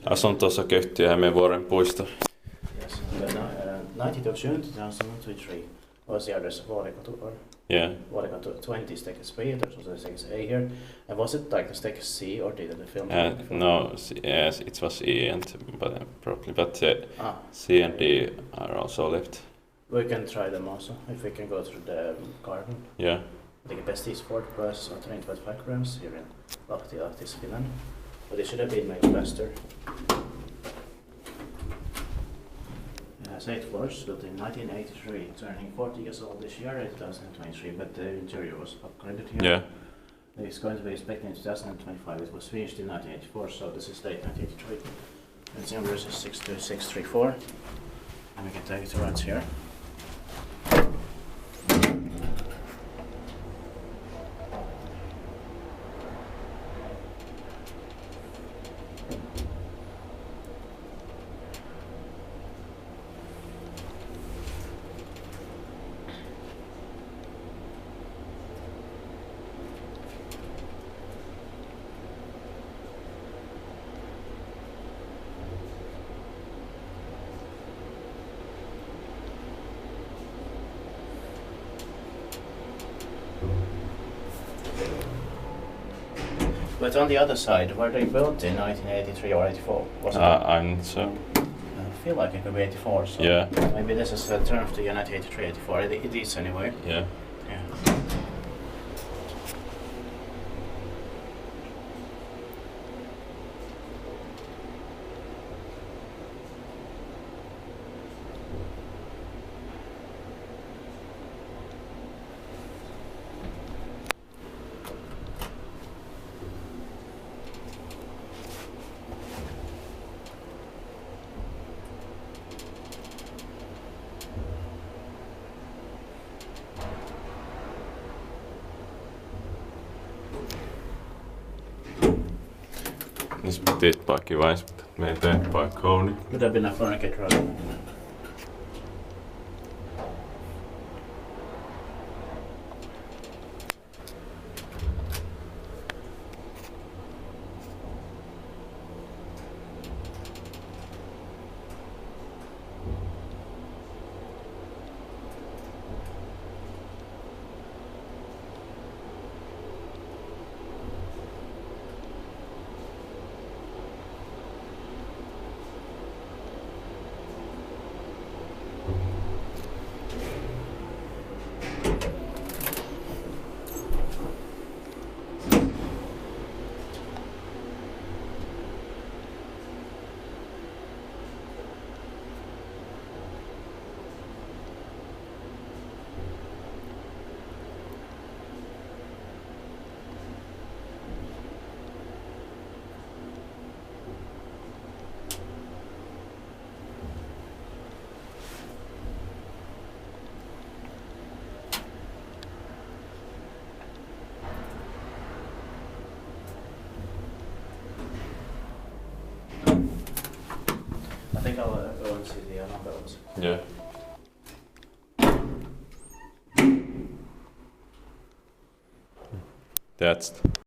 Asun tuossa Köhtiöhämeen vuoren puisto. Yes, the 19th of June 2023 was the address of Vuorikatu, or Yeah. Vuorikatu 20 Stekes B, there's also Stekes A here. And was it like the Stekes C, or did the film? No, yes, it was E and probably, but Ah, C and D are also left. we can try them also, if we can go through the garden. Yeah. I think the best is 40 plus or 25 grams here in Lahti, Finland. But it should have been made faster. It has 8 floors, built in 1983, turning 40 years old this year, 2023, but the interior was upgraded here. Yeah. It's going to be inspected in 2025. It was finished in 1984, so this is late 1983. Its number is 62634, and we can take it to right here. But on the other side, were they built in 1983 or 84? Was it? I'm not sure. I feel like it could be 84, so Yeah. maybe this is a turn of the year 1983, 84. It is anyway. Yeah. Yeah. This tittbike weiß, mutta meidän teetpaikka Kone. Would have been a fun to get right. I think I'll go and see the numbers. Yeah. That's